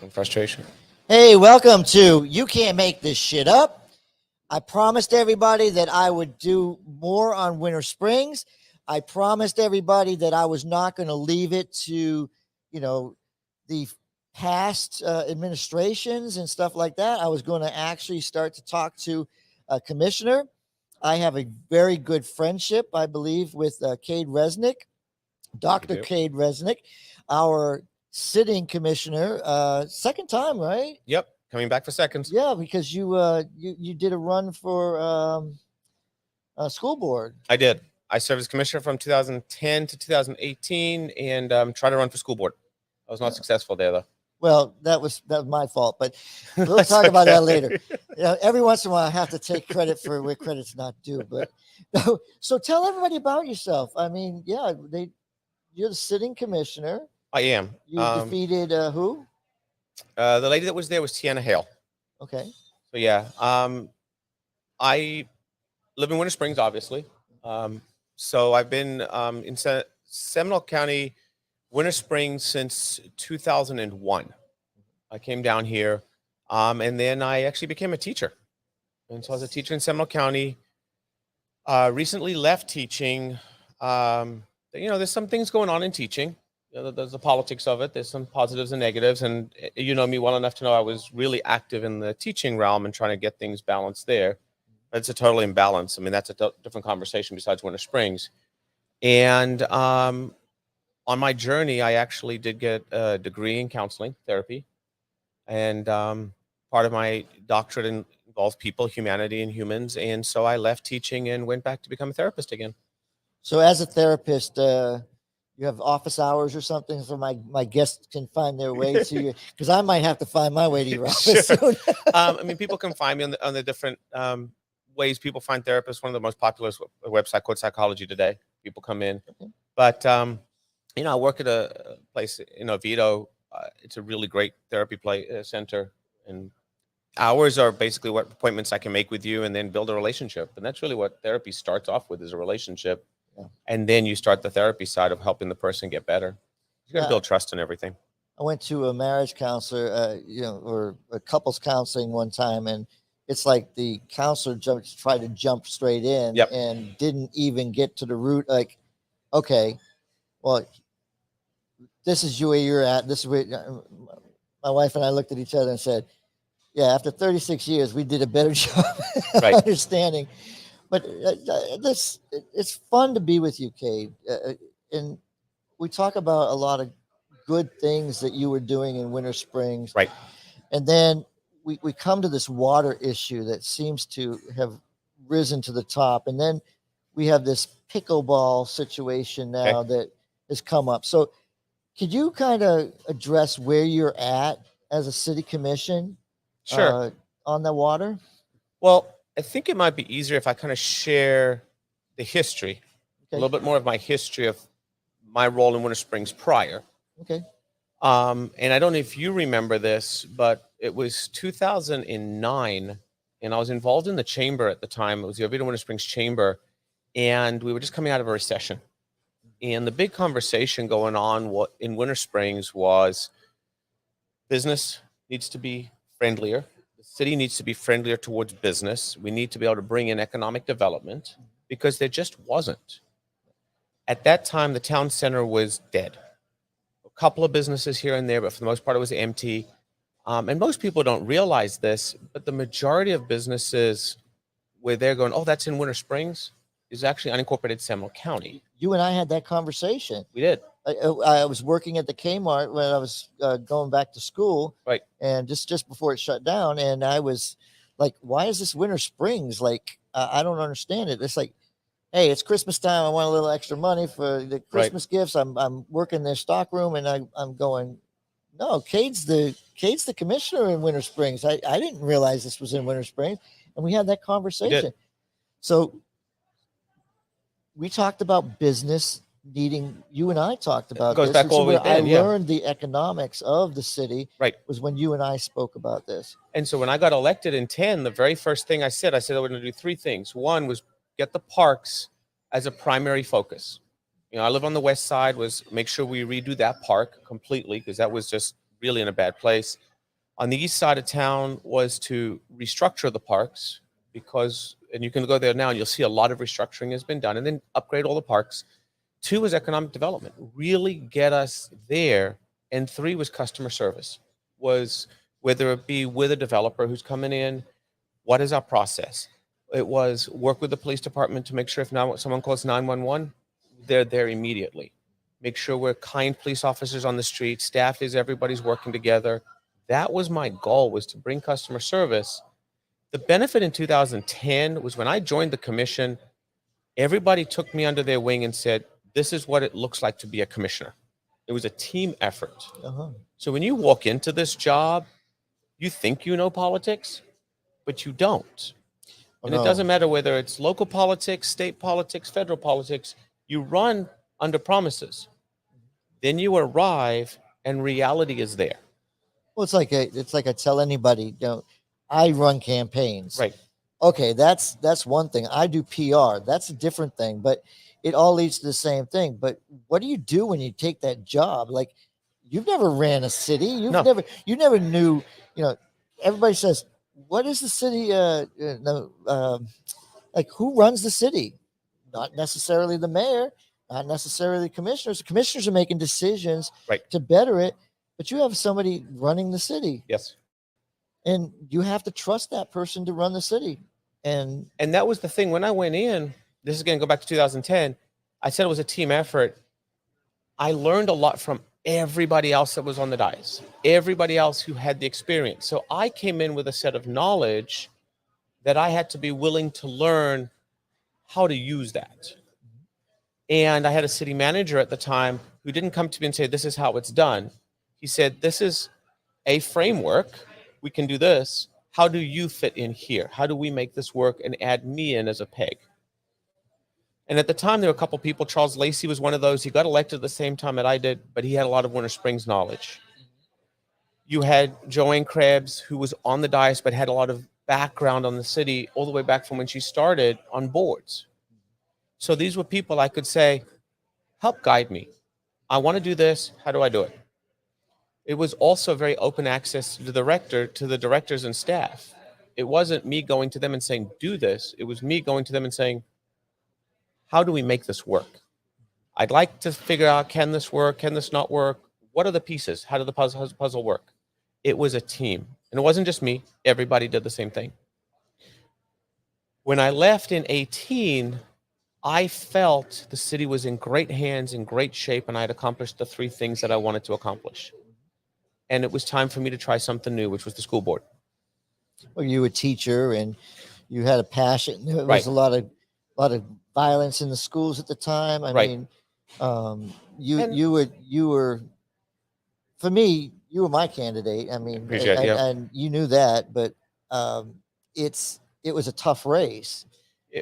and frustration. Hey, welcome to You Can't Make This Shit Up. I promised everybody that I would do more on Winter Springs. I promised everybody that I was not going to leave it to, the past administrations and stuff like that. I was going to actually start to talk to a commissioner. I have a very good friendship, I believe, with Cade Resnick, Dr. Cade Resnick, our sitting commissioner, second time, right? Yep, coming back for seconds. Yeah, because you did a run for school board. I did. I served as commissioner from 2010 to 2018 and tried to run for school board. I was not successful there, though. Well, that was my fault, but we'll talk about that later. Every once in a while, I have to take credit for where credit's not due. But so tell everybody about yourself. I mean, you're the sitting commissioner. I am. You defeated who? The lady that was there was Tiana Hale. Okay. So yeah, I live in Winter Springs, obviously. So I've been in Seminole County, Winter Springs since 2001. I came down here, and then I actually became a teacher. And so I was a teacher in Seminole County. Recently left teaching. There's some things going on in teaching. There's the politics of it. There's some positives and negatives. And you know me well enough to know I was really active in the teaching realm and trying to get things balanced there. But it's a total imbalance. I mean, that's a different conversation besides Winter Springs. And on my journey, I actually did get a degree in counseling therapy. And part of my doctorate involves people, humanity, and humans. And so I left teaching and went back to become a therapist again. So as a therapist, you have office hours or something so my guests can find their way to you, because I might have to find my way to your office soon. I mean, people can find me on the different ways people find therapists. One of the most popular is a website called Psychology Today. People come in. Okay. But, I work at a place in Oviedo. It's a really great therapy center. And hours are basically what appointments I can make with you and then build a relationship. And that's really what therapy starts off with, is a relationship. Yeah. And then you start the therapy side of helping the person get better. You got to build trust and everything. I went to a marriage counselor, or a couples counseling one time, and it's like the counselor tried to jump straight in. Yep. And didn't even get to the root. Like, okay, well, this is where you're at. This is where my wife and I looked at each other and said, yeah, after 36 years, we did a better job understanding. But it's fun to be with you, Cade. And we talk about a lot of good things that you were doing in Winter Springs. Right. And then we come to this water issue that seems to have risen to the top. And then we have this pickleball situation now that has come up. So could you kind of address where you're at as a city commission? Sure. On the water? Well, I think it might be easier if I kind of share the history, a little bit more of my history of my role in Winter Springs prior. Okay. And I don't know if you remember this, but it was 2009, and I was involved in the chamber at the time. It was the Oviedo Winter Springs Chamber, and we were just coming out of a recession. And the big conversation going on in Winter Springs was business needs to be friendlier. The city needs to be friendlier towards business. We need to be able to bring in economic development, because there just wasn't. At that time, the town center was dead. A couple of businesses here and there, but for the most part, it was empty. And most people don't realize this, but the majority of businesses where they're going, oh, that's in Winter Springs, is actually unincorporated Seminole County. You and I had that conversation. We did. I was working at the Kmart when I was going back to school. Right. And just before it shut down. And I was like, why is this Winter Springs? Like, I don't understand it. It's like, hey, it's Christmas time. I want a little extra money for the Christmas gifts. I'm working their stock room, and I'm going, no, Cade's the commissioner in Winter Springs. I didn't realize this was in Winter Springs. And we had that conversation. So we talked about business needing, you and I talked about goes this. Back all the way I learned the economics of the city. Right. Was when you and I spoke about this. And so when I got elected in 10, the very first thing I said I was going to do three things. One was get the parks as a primary focus. I live on the west side, was make sure we redo that park completely, because that was just really in a bad place. On the east side of town was to restructure the parks because, and you can go there now and you'll see a lot of restructuring has been done, and then upgrade all the parks. 2 was economic development, really get us there. And 3 was customer service, was whether it be with a developer who's coming in, what is our process? It was work with the police department to make sure if now someone calls 911, they're there immediately. Make sure we're kind police officers on the street, staff is, everybody's working together. That was my goal, was to bring customer service. The benefit in 2010 was when I joined the commission, everybody took me under their wing and said, this is what it looks like to be a commissioner. It was a team effort. So when you walk into this job, you think you know politics, but you don't. And it doesn't matter whether it's local politics, state politics, federal politics, you run under promises. Then you arrive and reality is there. Well, it's like I tell anybody, I run campaigns. Right. Okay, that's one thing. I do PR. That's a different thing, but it all leads to the same thing. But what do you do when you take that job? Like, you've never ran a city. You never knew, everybody says, what is the city? Like, who runs the city? Not necessarily the mayor, not necessarily the commissioners. The commissioners are making decisions to better it, but you have somebody running the city. Yes. And you have to trust that person to run the city. And that was the thing. When I went in, this is going to go back to 2010, I said it was a team effort. I learned a lot from everybody else that was on the dais, everybody else who had the experience. So I came in with a set of knowledge that I had to be willing to learn how to use that. And I had a city manager at the time who didn't come to me and say, this is how it's done. He said, this is a framework. We can do this. How do you fit in here? How do we make this work and add me in as a peg? And at the time, there were a couple people. Charles Lacey was one of those. He got elected at the same time that I did, but he had a lot of Winter Springs knowledge. You had Joanne Krebs, who was on the dais, but had a lot of background on the city all the way back from when she started on boards. So these were people I could say, help guide me. I want to do this. How do I do it? It was also very open access to the directors and staff. It wasn't me going to them and saying, do this. It was me going to them and saying, how do we make this work? I'd like to figure out, can this work? Can this not work? What are the pieces? How did the puzzle work? It was a team. And it wasn't just me. Everybody did the same thing. When I left in 2018, I felt the city was in great hands, in great shape, and I had accomplished the 3 things that I wanted to accomplish. And it was time for me to try something new, which was the school board. Well, you were a teacher and you had a passion. There was a lot of violence in the schools at the time. I mean, you were, for me, you were my candidate. I mean, and you knew that, but it was a tough race.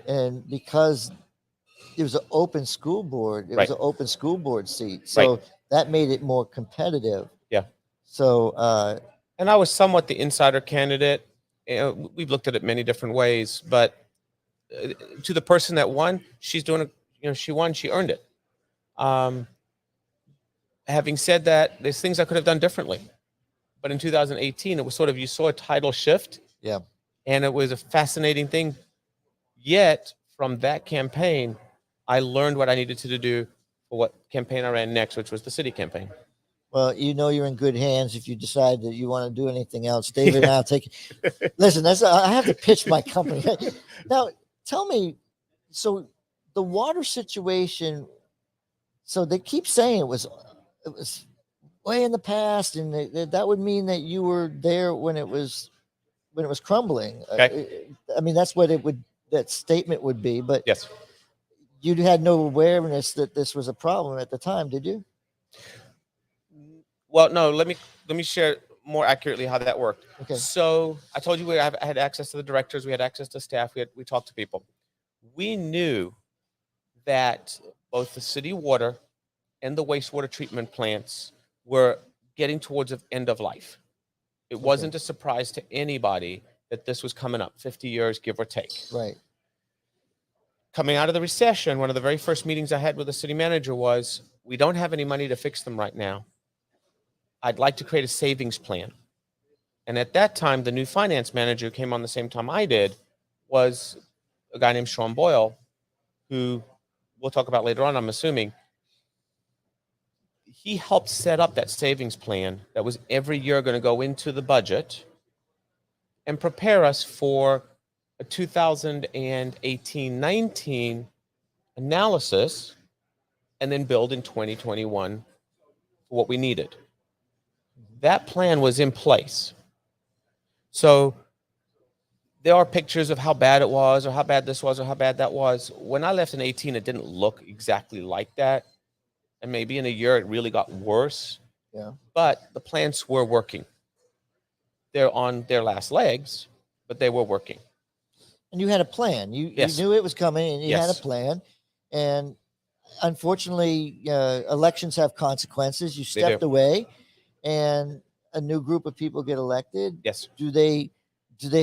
And because it was an open school board, it was an open school board seat. So that made it more competitive. Yeah. So, and I was somewhat the insider candidate. We've looked at it many different ways, but to the person that won, she's doing she won, she earned it. Having said that, there's things I could have done differently. But in 2018, it was sort of, you saw a tidal shift. Yeah. And it was a fascinating thing. Yet from that campaign, I learned what I needed to do for what campaign I ran next, which was the city campaign. Well, you're in good hands if you decide that you want to do anything else. David and I'll take it. Listen, I have to pitch my company. Now, tell me, so the water situation, so they keep saying it was way in the past, and that would mean that you were there when it was crumbling. Okay. I mean, that's what that statement would be, but yes, you had no awareness that this was a problem at the time, did you? Well, no, let me share more accurately how that worked. Okay. So I told you I had access to the directors, we had access to staff, we talked to people. We knew that both the city water and the wastewater treatment plants were getting towards the end of life. It wasn't a surprise to anybody that this was coming up, 50 years, give or take. Right. Coming out of the recession, one of the very first meetings I had with the city manager was, we don't have any money to fix them right now. I'd like to create a savings plan. And at that time, the new finance manager who came on the same time I did was a guy named Sean Boyle, who we'll talk about later on, I'm assuming. He helped set up that savings plan that was every year going to go into the budget and prepare us for a 2018-19 analysis, and then build in 2021 for what we needed. That plan was in place. So there are pictures of how bad it was, or how bad this was, or how bad that was. When I left in 18, it didn't look exactly like that. And maybe in a year, it really got worse. Yeah. But the plants were working. They're on their last legs, but they were working. And you had a plan. You knew it was coming, and you had a plan. And unfortunately, elections have consequences. You stepped away, and a new group of people get elected. Yes. Do they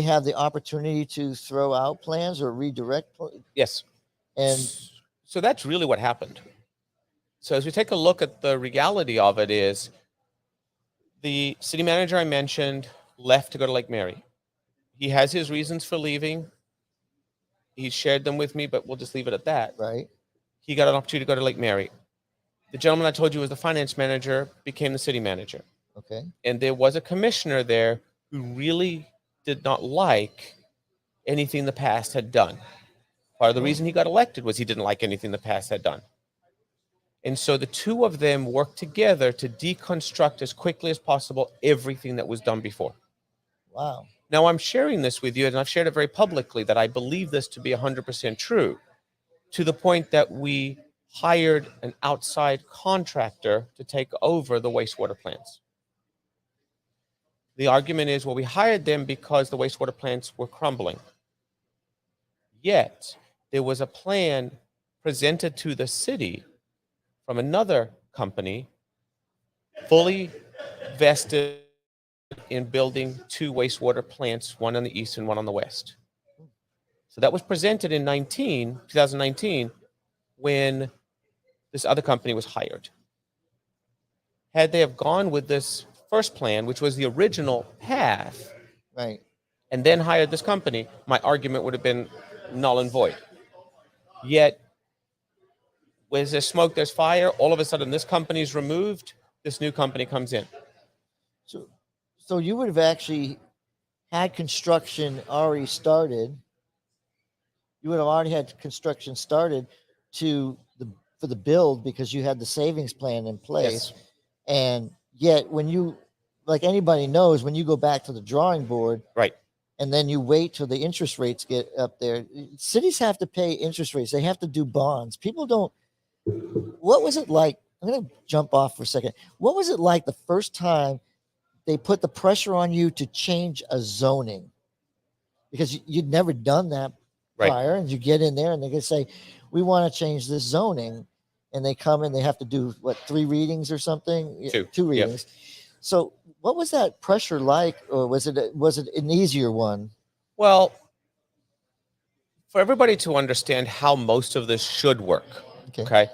have the opportunity to throw out plans or redirect? Yes. And so that's really what happened. So as we take a look at the reality of it, is the city manager I mentioned left to go to Lake Mary. He has his reasons for leaving. He shared them with me, but we'll just leave it at that. Right. He got an opportunity to go to Lake Mary. The gentleman I told you was the finance manager, became the city manager. Okay. And there was a commissioner there who really did not like anything the past had done. Part of the reason he got elected was he didn't like anything the past had done. And so the two of them worked together to deconstruct as quickly as possible everything that was done before. Wow. Now I'm sharing this with you, and I've shared it very publicly, that I believe this to be 100% true, to the point that we hired an outside contractor to take over the wastewater plants. The argument is, well, we hired them because the wastewater plants were crumbling. Yet there was a plan presented to the city from another company, fully vested in building two wastewater plants, one on the east and one on the west. So that was presented in 2019, when this other company was hired. Had they have gone with this first plan, which was the original path, right, and then hired this company, my argument would have been null and void. Yet, when there's smoke, there's fire. All of a sudden, this company is removed. This new company comes in. So you would have actually had construction already started. You would have already had construction started for the build, because you had the savings plan in place. Yes. And yet, when you, like anybody knows, when you go back to the drawing board, right, and then you wait till the interest rates get up there, cities have to pay interest rates. They have to do bonds. People don't. What was it like? I'm going to jump off for a second. What was it like the first time they put the pressure on you to change a zoning? Because you'd never done that prior, and you get in there and they can say, we want to change this zoning. And they come in, they have to do what, 3 readings or something? Two readings. Yep. So what was that pressure like, or was it an easier one? Well, for everybody to understand how most of this should work, okay?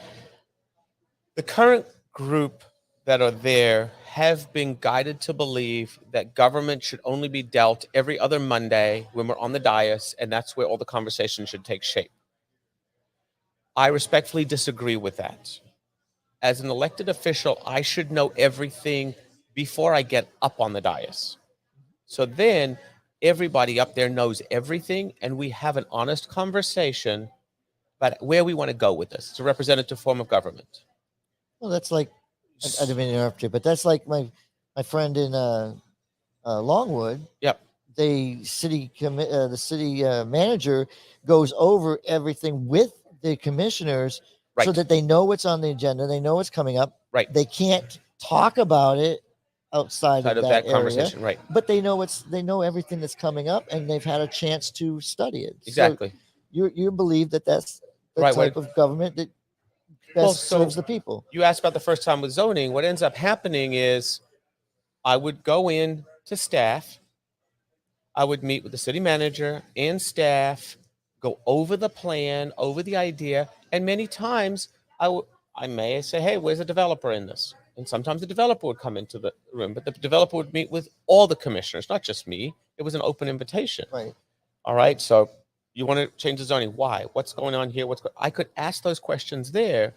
The current group that are there have been guided to believe that government should only be dealt every other Monday when we're on the dais, and that's where all the conversation should take shape. I respectfully disagree with that. As an elected official, I should know everything before I get up on the dais. So then everybody up there knows everything, and we have an honest conversation about where we want to go with this. It's a representative form of government. Well, that's like, I didn't mean to interrupt you, but that's like my friend in Longwood. Yep. The city manager goes over everything with the commissioners, so that they know what's on the agenda, they know what's coming up. Right. They can't talk about it outside of that area, conversation. Right. But they know everything that's coming up, and they've had a chance to study it. Exactly. So you believe that that's the type of government that best serves the people. You asked about the first time with zoning. What ends up happening is I would go in to staff. I would meet with the city manager and staff, go over the plan, over the idea, and many times I may say, hey, where's the developer in this? And sometimes the developer would come into the room, but the developer would meet with all the commissioners, not just me. It was an open invitation. Right. All right. So you want to change the zoning? Why? What's going on here? I could ask those questions there.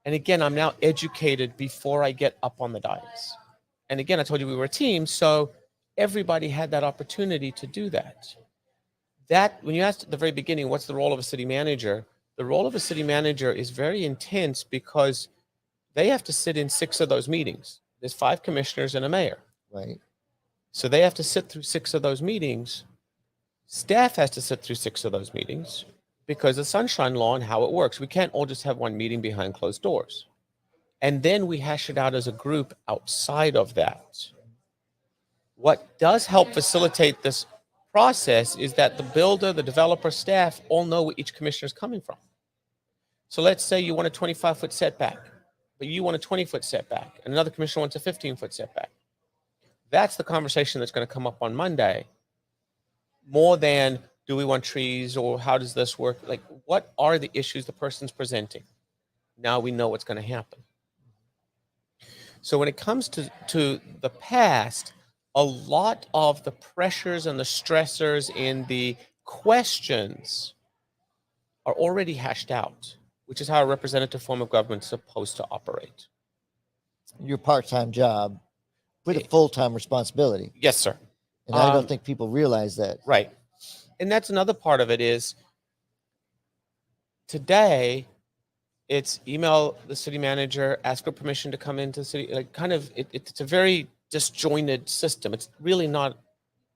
And again, I'm now educated before I get up on the dais. And again, I told you we were a team, so everybody had that opportunity to do that. That, when you asked at the very beginning, what's the role of a city manager? The role of a city manager is very intense because they have to sit in 6 of those meetings. There's 5 commissioners and a mayor. Right. So they have to sit through 6 of those meetings. Staff has to sit through 6 of those meetings because of Sunshine Law and how it works. We can't all just have one meeting behind closed doors. And then we hash it out as a group outside of that. What does help facilitate this process is that the builder, the developer, staff all know where each commissioner is coming from. So let's say you want a 25-foot setback, but you want a 20-foot setback, and another commissioner wants a 15-foot setback. That's the conversation that's going to come up on Monday, more than do we want trees or how does this work? Like, what are the issues the person's presenting? Now we know what's going to happen. So when it comes to the past, a lot of the pressures and the stressors in the questions are already hashed out, which is how a representative form of government is supposed to operate. Your part-time job with a full-time responsibility. Yes, sir. And I don't think people realize that. Right. And that's another part of it is today it's email the city manager, ask for permission to come into the city. Like it's a very disjointed system. It's really not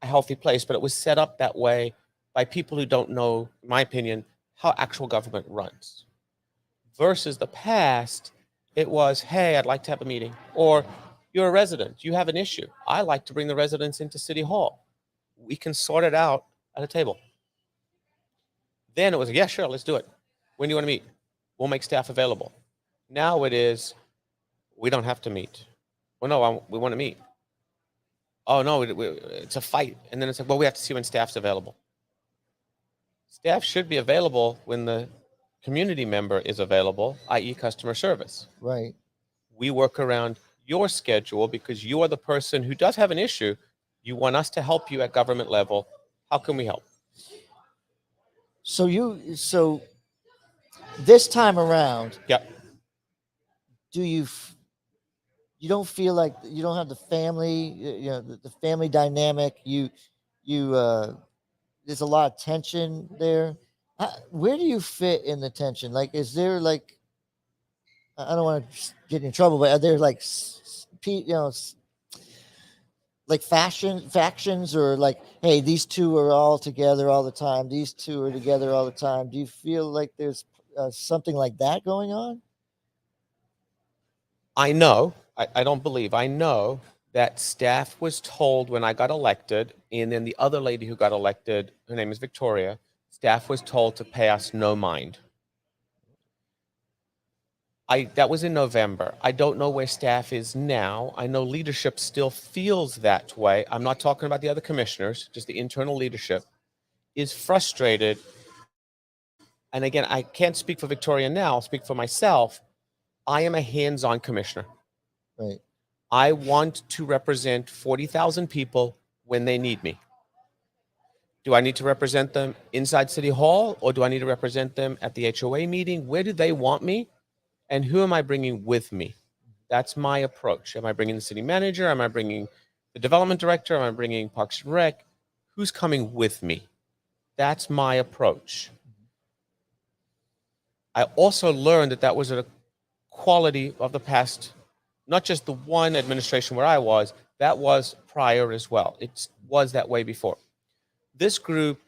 a healthy place, but it was set up that way by people who don't know, in my opinion, how actual government runs. Versus the past, it was, hey, I'd like to have a meeting. Or you're a resident, you have an issue. I like to bring the residents into City Hall. We can sort it out at a table. Then it was, yeah, sure, let's do it. When do you want to meet? We'll make staff available. Now it is, we don't have to meet. Well, no, we want to meet. Oh, no, it's a fight. And then it's like, well, we have to see when staff's available. Staff should be available when the community member is available, i.e. customer service. Right. We work around your schedule because you are the person who does have an issue. You want us to help you at government level. How can we help? So this time around, yeah, do you don't feel like you don't have the family, the family dynamic, there's a lot of tension there. Where do you fit in the tension? Like, is there like, I don't want to get in trouble, but are there like, like factions or like, hey, these two are all together all the time. These two are together all the time. Do you feel like there's something like that going on? I know, I don't believe, I know that staff was told when I got elected, and then the other lady who got elected, her name is Victoria, staff was told to pay us no mind. That was in November. I don't know where staff is now. I know leadership still feels that way. I'm not talking about the other commissioners, just the internal leadership is frustrated. And again, I can't speak for Victoria now, I'll speak for myself. I am a hands-on commissioner. Right. I want to represent 40,000 people when they need me. Do I need to represent them inside City Hall, or do I need to represent them at the HOA meeting? Where do they want me? And who am I bringing with me? That's my approach. Am I bringing the city manager? Am I bringing the development director? Am I bringing Parks and Rec? Who's coming with me? That's my approach. I also learned that was a quality of the past, not just the one administration where I was, that was prior as well. It was that way before. This group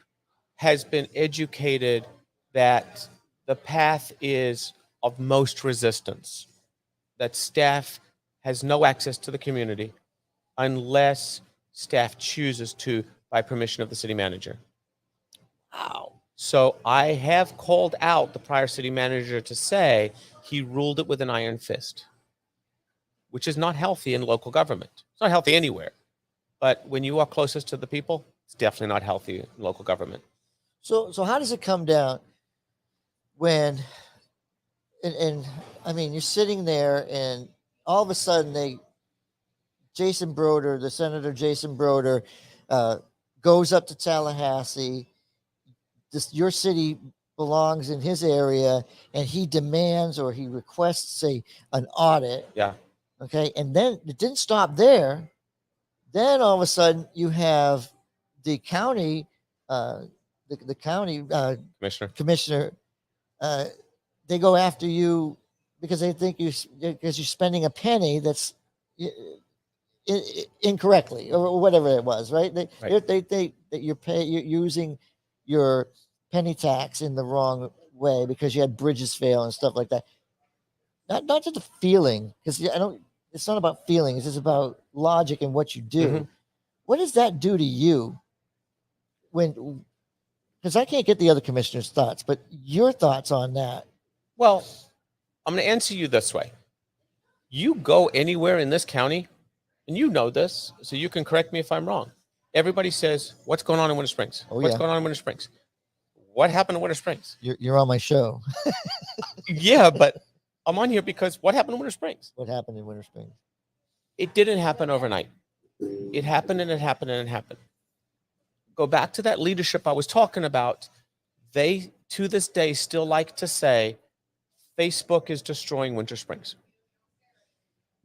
has been educated that the path is of most resistance, that staff has no access to the community unless staff chooses to by permission of the city manager. Wow. So I have called out the prior city manager to say he ruled it with an iron fist, which is not healthy in local government. It's not healthy anywhere. But when you are closest to the people, it's definitely not healthy in local government. So how does it come down when, and I mean, you're sitting there and all of a sudden Jason Broder, the Senator Jason Broder, goes up to Tallahassee. Your city belongs in his area, and he demands or he requests an audit. Yeah. Okay, and then it didn't stop there. Then all of a sudden you have the county, the county commissioner. They go after you because they think because you're spending a penny that's incorrectly or whatever it was, right? They you're using your penny tax in the wrong way because you had bridges fail and stuff like that. Not just a feeling, because I don't. It's not about feelings. It's about logic and what you do. Mm-hmm. What does that do to you? Because I can't get the other commissioner's thoughts, but your thoughts on that. Well, I'm going to answer you this way. You go anywhere in this county, and you know this, so you can correct me if I'm wrong. Everybody says, what's going on in Winter Springs? What's going on in Winter Springs? What happened in Winter Springs? You're on my show. Yeah, but I'm on here because what happened in Winter Springs? What happened in Winter Springs? It didn't happen overnight. It happened and it happened and it happened. Go back to that leadership I was talking about. They, to this day, still like to say, Facebook is destroying Winter Springs.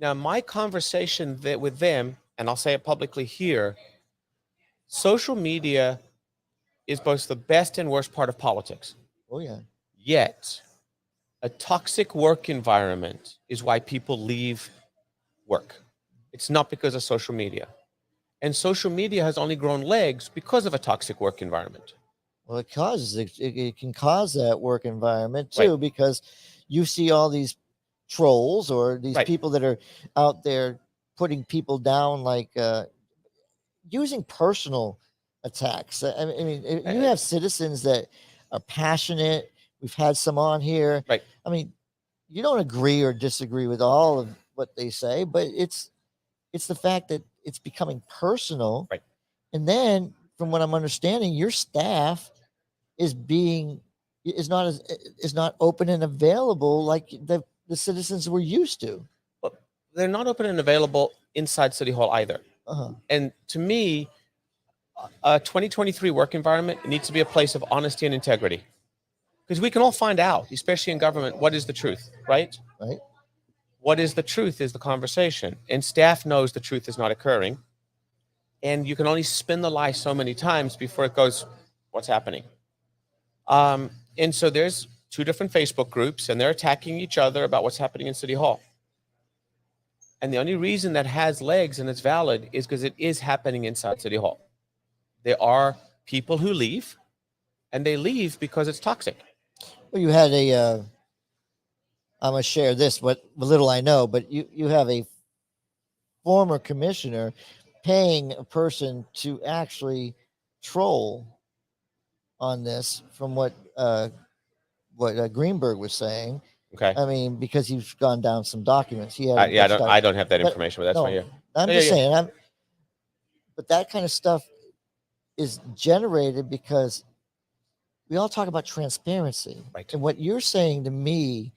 Now, my conversation with them, and I'll say it publicly here, social media is both the best and worst part of politics. Oh, yeah. Yet, a toxic work environment is why people leave work. It's not because of social media. And social media has only grown legs because of a toxic work environment. Well, it can cause that work environment too, right? Because you see all these trolls or these people that are out there putting people down, like using personal attacks. I mean, you have citizens that are passionate. We've had some on here. Right. I mean, you don't agree or disagree with all of what they say, but it's the fact that it's becoming personal. Right. And then, from what I'm understanding, your staff is not open and available like the citizens were used to. But they're not open and available inside City Hall either. Uh-huh. And to me, a 2023 work environment needs to be a place of honesty and integrity. Because we can all find out, especially in government, what is the truth, right? Right. What is the truth is the conversation. And staff knows the truth is not occurring. And you can only spin the lie so many times before it goes, what's happening? And so there's two different Facebook groups, and they're attacking each other about what's happening in City Hall. And the only reason that has legs and it's valid is because it is happening inside City Hall. There are people who leave, and they leave because it's toxic. Well, you had I'm going to share this, what little I know, but you have a former commissioner paying a person to actually troll on this, from what Greenberg was saying. Okay. I mean, because he's gone down some documents. I don't have that information, but that's fine. Yeah. I'm just saying. But that kind of stuff is generated because we all talk about transparency. Right. And what you're saying to me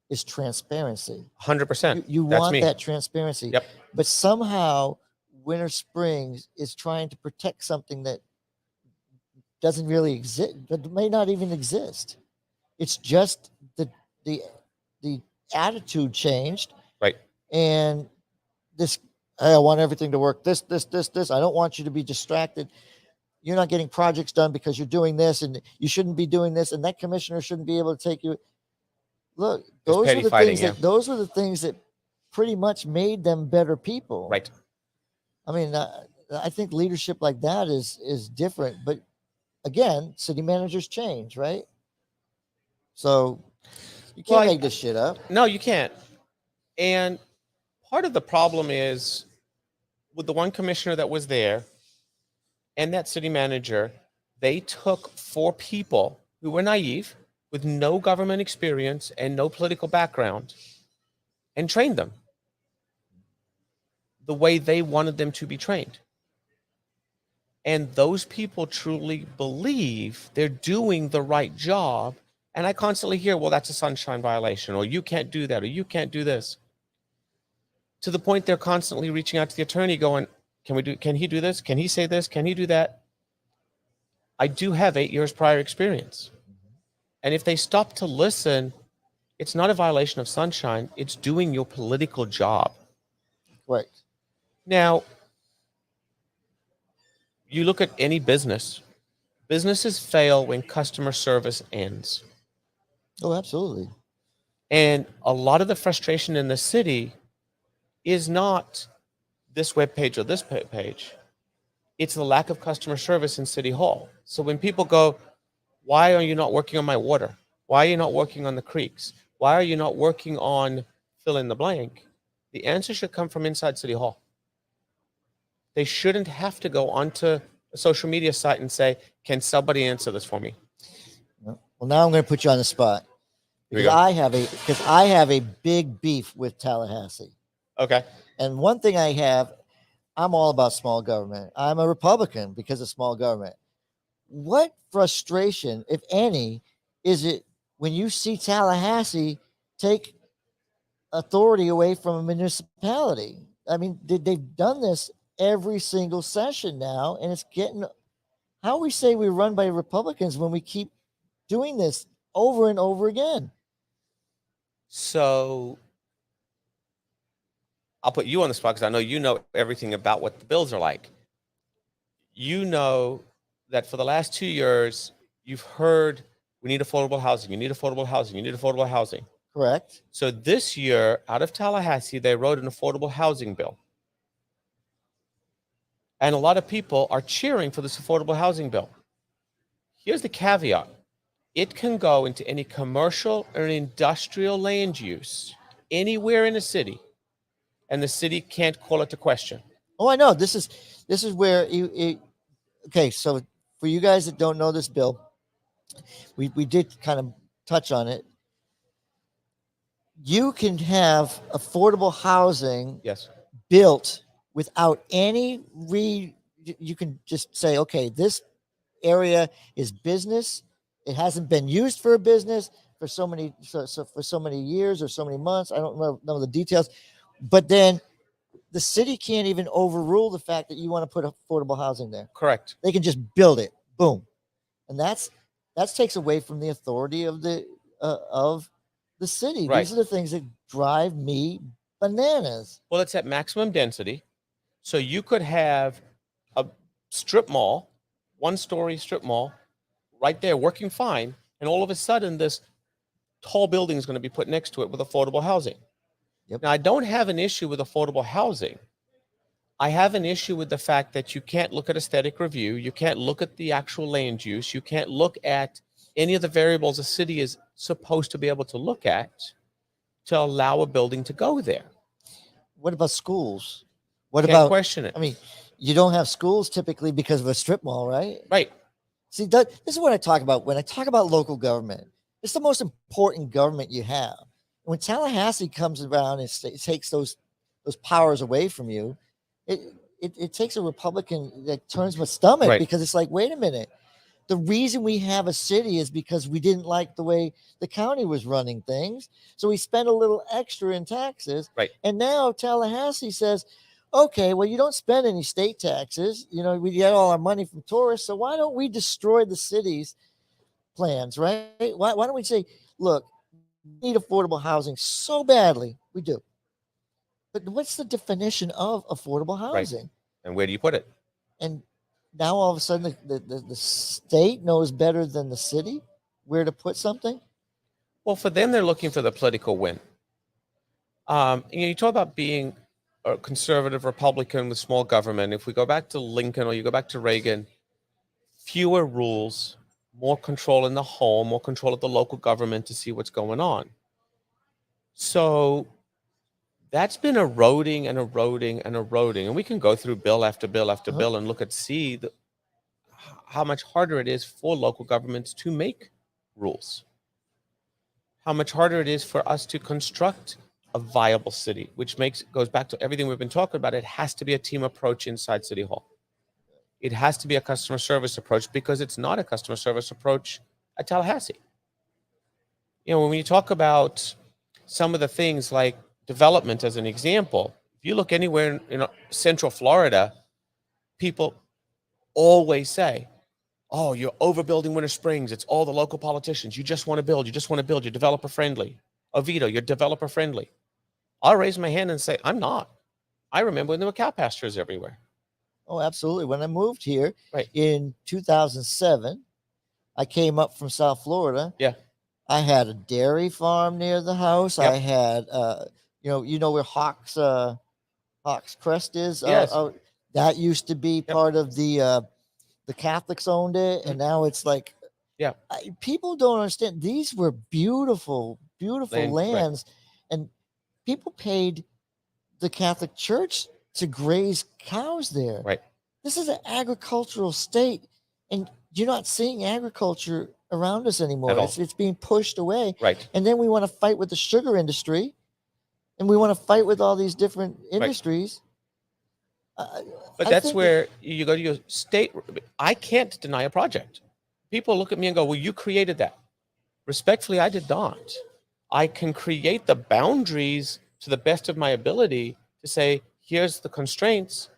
is transparency. 100%. You want that transparency. Yep. But somehow Winter Springs is trying to protect something that doesn't really exist, that may not even exist. It's just the attitude changed. Right. And this, hey, I want everything to work. This. I don't want you to be distracted. You're not getting projects done because you're doing this, and you shouldn't be doing this, and that commissioner shouldn't be able to take you. Look, those were the things that pretty much made them better people. Right. I mean, I think leadership like that is different, but again, city managers change, right? So you can't make this shit up. No, you can't. And part of the problem is with the one commissioner that was there and that city manager, they took 4 people who were naive with no government experience and no political background and trained them the way they wanted them to be trained. And those people truly believe they're doing the right job. And I constantly hear, well, that's a sunshine violation, or you can't do that, or you can't do this. to the point they're constantly reaching out to the attorney going, can he do this? Can he say this? Can he do that? I do have 8 years prior experience. And if they stop to listen, it's not a violation of sunshine. It's doing your political job. Right. Now, you look at any business. Businesses fail when customer service ends. Oh, absolutely. And a lot of the frustration in the city is not this web page or this page. It's the lack of customer service in City Hall. So when people go, why are you not working on my water? Why are you not working on the creeks? Why are you not working on fill in the blank? The answer should come from inside City Hall. They shouldn't have to go onto a social media site and say, can somebody answer this for me? Well, now I'm going to put you on the spot. Because I have a big beef with Tallahassee. Okay. And one thing I'm all about small government. I'm a Republican because of small government. What frustration, if any, is it when you see Tallahassee take authority away from a municipality? I mean, they've done this every single session now, and it's getting, how we say we run by Republicans when we keep doing this over and over again. So I'll put you on the spot because I know you know everything about what the bills are like. You know that for the last 2 years, you've heard we need affordable housing, you need affordable housing, you need affordable housing. Correct. So this year, out of Tallahassee, they wrote an affordable housing bill. And a lot of people are cheering for this affordable housing bill. Here's the caveat. It can go into any commercial or industrial land use anywhere in a city, and the city can't call it to question. Oh, I know. This is where okay, so for you guys that don't know this bill, we did kind of touch on it. You can have affordable housing built without any you can just say, okay, this area is business. It hasn't been used for a business for so many years or so many months. I don't know the details, but then the city can't even overrule the fact that you want to put affordable housing there. Correct. They can just build it. Boom. And that takes away from the authority of the city. Right. These are the things that drive me bananas. Well, it's at maximum density. So you could have a strip mall, one-story strip mall, right there working fine, and all of a sudden this tall building is going to be put next to it with affordable housing. Yep. Now, I don't have an issue with affordable housing. I have an issue with the fact that you can't look at aesthetic review, you can't look at the actual land use, you can't look at any of the variables a city is supposed to be able to look at to allow a building to go there. What about schools? What Can't about question it? I mean, you don't have schools typically because of a strip mall, right? Right. See, this is what I talk about when I talk about local government. It's the most important government you have. When Tallahassee comes around and takes those powers away from you, it takes a Republican that turns my stomach, right. Because it's like, wait a minute. The reason we have a city is because we didn't like the way the county was running things. So we spent a little extra in taxes. Right. And now Tallahassee says, okay, well, you don't spend any state taxes. You know, we get all our money from tourists. So why don't we destroy the city's plans, right? Why don't we say, look, we need affordable housing so badly. We do. But what's the definition of affordable housing? Right. And where do you put it? And now all of a sudden the state knows better than the city where to put something? Well, for them, they're looking for the political win. You talk about being a conservative Republican with small government. If we go back to Lincoln or you go back to Reagan, fewer rules, more control in the home, more control of the local government to see what's going on. So that's been eroding and eroding and eroding. And we can go through bill after bill after bill and look at how much harder it is for local governments to make rules. How much harder it is for us to construct a viable city, which goes back to everything we've been talking about. It has to be a team approach inside City Hall. It has to be a customer service approach because it's not a customer service approach at Tallahassee. You know, when you talk about some of the things like development as an example, If you look anywhere in Central Florida, people always say, oh, you're overbuilding Winter Springs. It's all the local politicians. You just want to build. You just want to build. You're developer friendly. Oviedo, you're developer friendly. I'll raise my hand and say, I'm not. I remember when there were cow pastures everywhere. Oh, absolutely. When I moved here Right. in 2007, I came up from South Florida. Yeah. I had a dairy farm near the house. Yep. I had, you know where Hawks Crest is? Yes. That used to be part of the Catholics owned it. And now it's like, people don't understand. These were beautiful, beautiful lands. Right. And people paid the Catholic Church to graze cows there. Right. This is an agricultural state, and you're not seeing agriculture around us anymore. It's being pushed away. Right. And then we want to fight with the sugar industry, and we want to fight with all these different industries. But that's where you go to your state. I can't deny a project. People look at me and go, well, you created that. Respectfully, I did not. I can create the boundaries to the best of my ability to say, here's the constraints.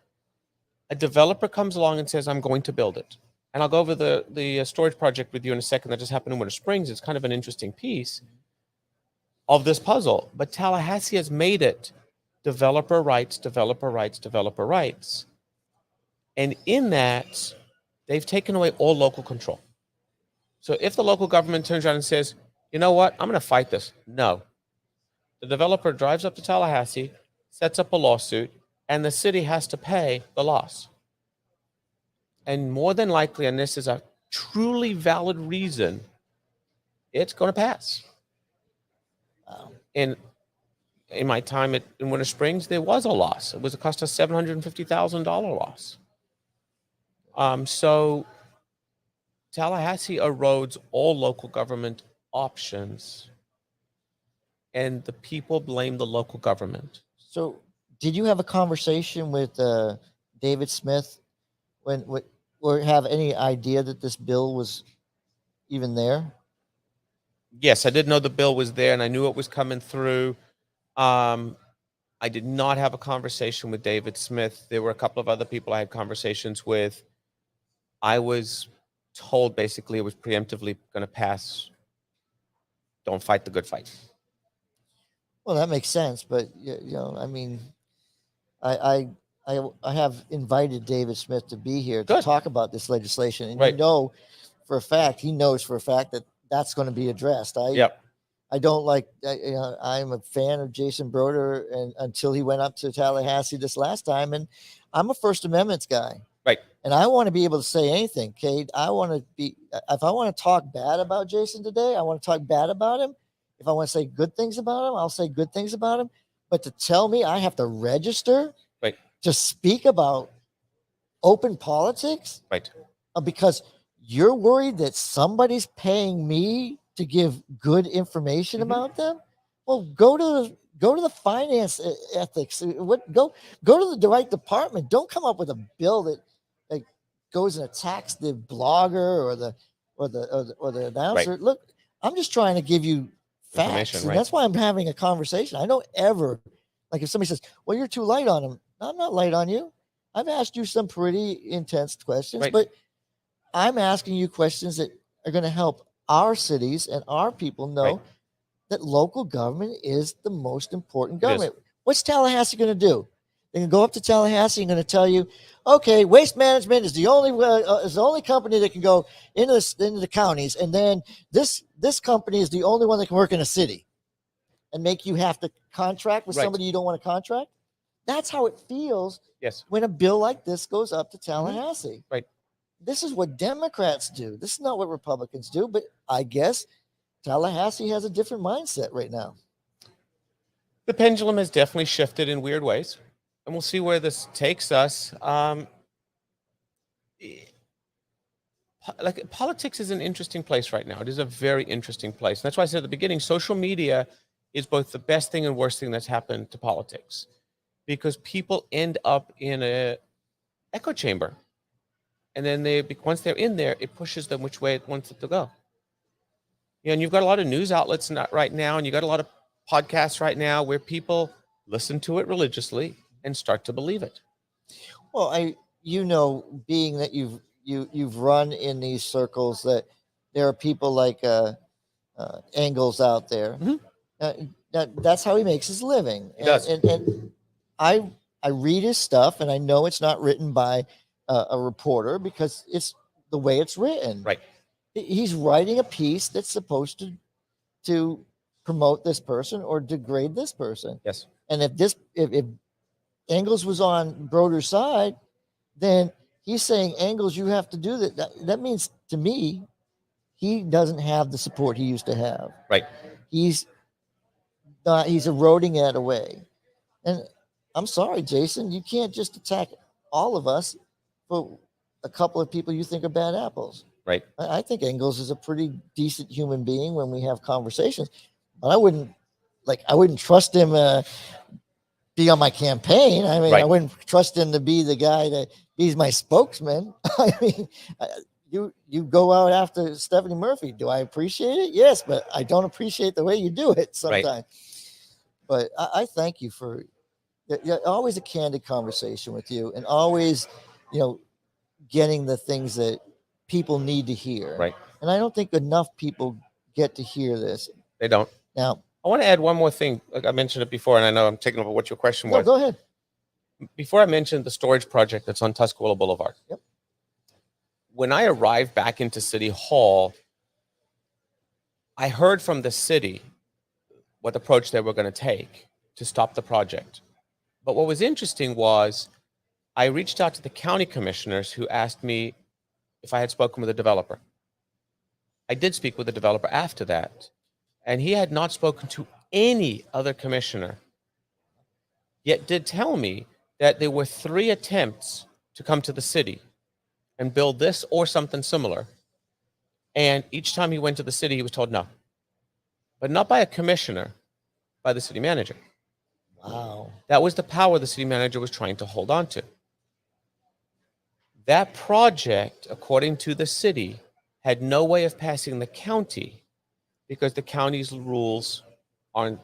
A developer comes along and says, I'm going to build it. And I'll go over the storage project with you in a second that just happened in Winter Springs. It's kind of an interesting piece of this puzzle. But Tallahassee has made it developer rights, developer rights, developer rights. And in that, they've taken away all local control. So if the local government turns around and says, you know what, I'm going to fight this. No. The developer drives up to Tallahassee, sets up a lawsuit, and the city has to pay the loss. And more than likely, and this is a truly valid reason, it's going to pass. In my time in Winter Springs, there was a loss. It was a cost us $750,000 loss. So Tallahassee erodes all local government options, and the people blame the local government. So did you have a conversation with David Smith or have any idea that this bill was even there? Yes, I did know the bill was there, and I knew it was coming through. I did not have a conversation with David Smith. There were a couple of other people I had conversations with. I was told basically it was preemptively going to pass. Don't fight the good fight. Well, that makes sense, but I mean, I have invited David Smith to be here to talk about this legislation, and he knows for a fact that that's going to be addressed. I don't like. I'm a fan of Jason Broder, and until he went up to Tallahassee this last time, and I'm a First Amendment guy, right? And I want to be able to say anything, Cade. If I want to talk bad about Jason today, I want to talk bad about him. If I want to say good things about him, I'll say good things about him. But to tell me I have to register to speak about open politics, because you're worried that somebody's paying me to give good information about them, well, go to the finance ethics. Go to the right department. Don't come up with a bill that goes and attacks the blogger or the announcer. Look, I'm just trying to give you facts, and that's why I'm having a conversation. I don't ever, like, if somebody says, well, you're too light on them. I'm not light on you. I've asked you some pretty intense questions, but I'm asking you questions that are going to help our cities and our people know that local government is the most important government. What's Tallahassee going to do? They're going to go up to Tallahassee and going to tell you, okay, Waste Management is the only company that can go into the counties, and then this company is the only one that can work in a city, and make you have to contract with somebody you don't want to contract. That's how it feels when a bill like this goes up to Tallahassee. This is what Democrats do. This is not what Republicans do, but I guess Tallahassee has a different mindset right now. The pendulum has definitely shifted in weird ways, and we'll see where this takes us. Like, politics is an interesting place right now. It is a very interesting place. And that's why I said at the beginning, social media is both the best thing and worst thing that's happened to politics, because people end up in an echo chamber. And then once they're in there, it pushes them which way it wants it to go. And you've got a lot of news outlets right now, and you've got a lot of podcasts right now where people listen to it religiously, and start to believe it. Well, being that you've run in these circles, that there are people like Engels out there. That's how he makes his living. He does. And I read his stuff, and I know it's not written by a reporter because it's the way it's written. Right. He's writing a piece that's supposed to promote this person or degrade this person. Yes. And if Engels was on Broder's side, then he's saying, Engels, you have to do that. That means to me, he doesn't have the support he used to have. Right. He's eroding that away. And I'm sorry, Jason, you can't just attack all of us for a couple of people you think are bad apples. Right. I think Engels is a pretty decent human being when we have conversations, but I wouldn't trust him be on my campaign. I mean, right. I wouldn't trust him to be the guy that he's my spokesman. I mean, you go out after Stephanie Murphy. Do I appreciate it? Yes, but I don't appreciate the way you do it sometimes. Right. But I thank you for always a candid conversation with you, and always, getting the things that people need to hear. Right. And I don't think enough people get to hear this. They don't. Now, I want to add one more thing. Like I mentioned it before, and I know I'm taking over what your question was. No, go ahead. Before I mentioned the storage project that's on Tuscarora Boulevard. Yep. When I arrived back into City Hall, I heard from the city what approach they were going to take to stop the project. But what was interesting was I reached out to the county commissioners who asked me if I had spoken with a developer. I did speak with the developer after that, and he had not spoken to any other commissioner, yet did tell me that there were 3 attempts to come to the city and build this or something similar. And each time he went to the city, he was told no. But not by a commissioner, by the city manager. Wow. That was the power the city manager was trying to hold on to. That project, according to the city, had no way of passing the county because the county's rules aren't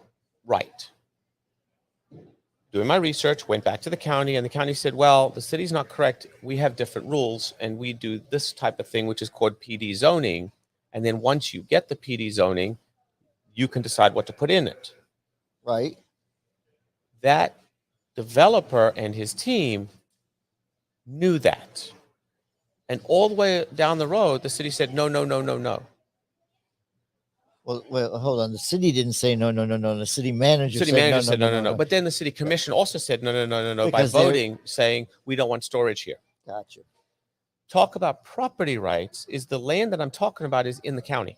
right. Doing my research, went back to the county, and the county said, well, the city's not correct. We have different rules, and we do this type of thing, which is called PD zoning. And then once you get the PD zoning, you can decide what to put in it. Right. That developer and his team knew that. And all the way down the road, the city said, no, no, no, no, no. Well, hold on. The city didn't say no, no, no, no. The city manager said no. But then the city commission also said no, no, no, no, no, by voting, saying we don't want storage here. Gotcha. Talk about property rights. Is the land that I'm talking about is in the county.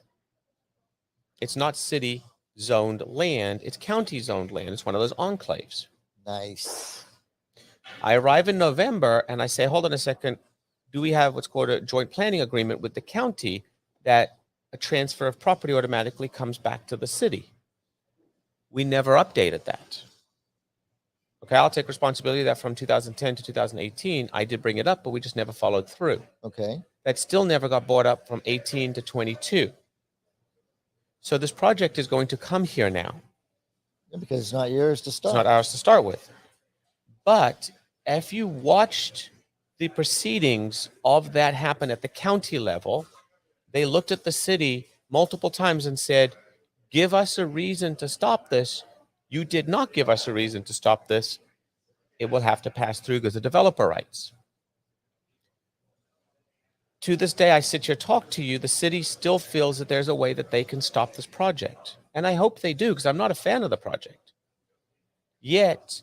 It's not city zoned land. It's county zoned land. It's one of those enclaves. Nice. I arrive in November and I say, hold on a second. Do we have what's called a joint planning agreement with the county that a transfer of property automatically comes back to the city? We never updated that. Okay, I'll take responsibility that from 2010 to 2018, I did bring it up, but we just never followed through. Okay. That still never got brought up from 18 to 22. So this project is going to come here now. Because it's not yours to start. It's not ours to start with. But if you watched the proceedings of that happen at the county level, they looked at the city multiple times and said, give us a reason to stop this. You did not give us a reason to stop this. It will have to pass through because of developer rights. To this day, I sit here, talk to you, the city still feels that there's a way that they can stop this project. And I hope they do, because I'm not a fan of the project. Yet,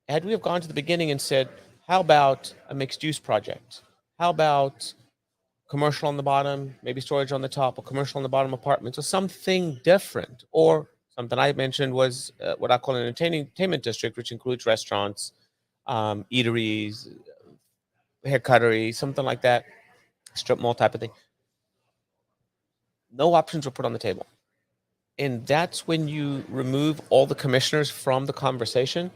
had we have gone to the beginning and said, how about a mixed-use project? How about commercial on the bottom, maybe storage on the top, or commercial on the bottom, apartments, or something different? Or something I mentioned was what I call an entertainment district, which includes restaurants, eateries, hair cuttery, something like that, strip mall type of thing. No options were put on the table. And that's when you remove all the commissioners from the conversation.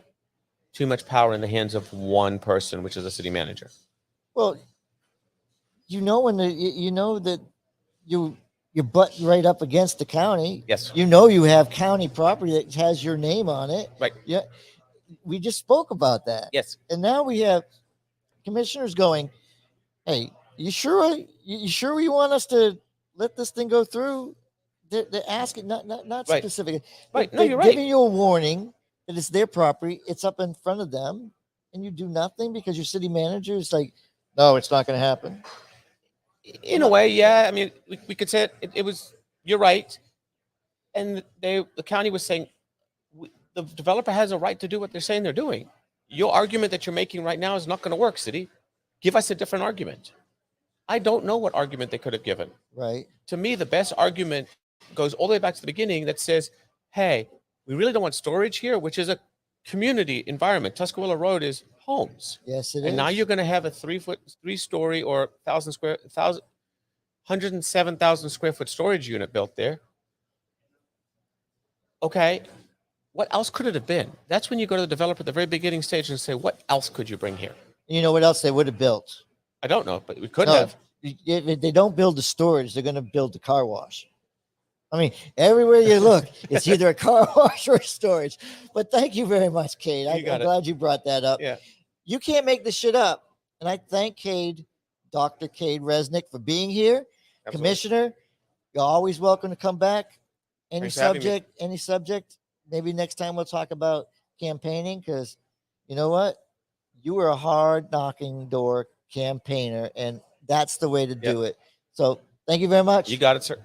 Too much power in the hands of one person, which is a city manager. Well, when that you're butting right up against the county. Yes. You have county property that has your name on it. Right. Yeah. we just spoke about that. Yes. And now we have commissioners going, hey, you sure you want us to let this thing go through? They're asking, not Right. specifically. Right. No, They're you're right. giving you a warning that it's their property. It's up in front of them, and you do nothing because your city manager is like, no, it's not going to happen. In a way, yeah. I mean, we could say it was, you're right. And the county was saying the developer has a right to do what they're saying they're doing. Your argument that you're making right now is not going to work, city. Give us a different argument. I don't know what argument they could have given. Right. To me, the best argument goes all the way back to the beginning that says, hey, we really don't want storage here, which is a community environment. Tuscarora Road is homes. Yes, it is. And now you're going to have a 3-story or 107,000 square foot storage unit built there. Okay. What else could it have been? That's when you go to the developer at the very beginning stage and say, what else could you bring here? You know what else they would have built? I don't know, but we could have. If they don't build the storage, they're going to build the car wash. I mean, everywhere you look, it's either a car wash or storage. But thank you very much, Cade. I'm glad you brought that up. Yeah. You can't make this shit up. And I thank Cade, Dr. Cade Resnick, for being here. Absolutely. Commissioner, you're always welcome to come back. Any Thanks subject. Maybe next time we'll talk about campaigning, because you know what? You were a hard knocking door campaigner, and that's the way to do it. So thank you very much. You got it, sir.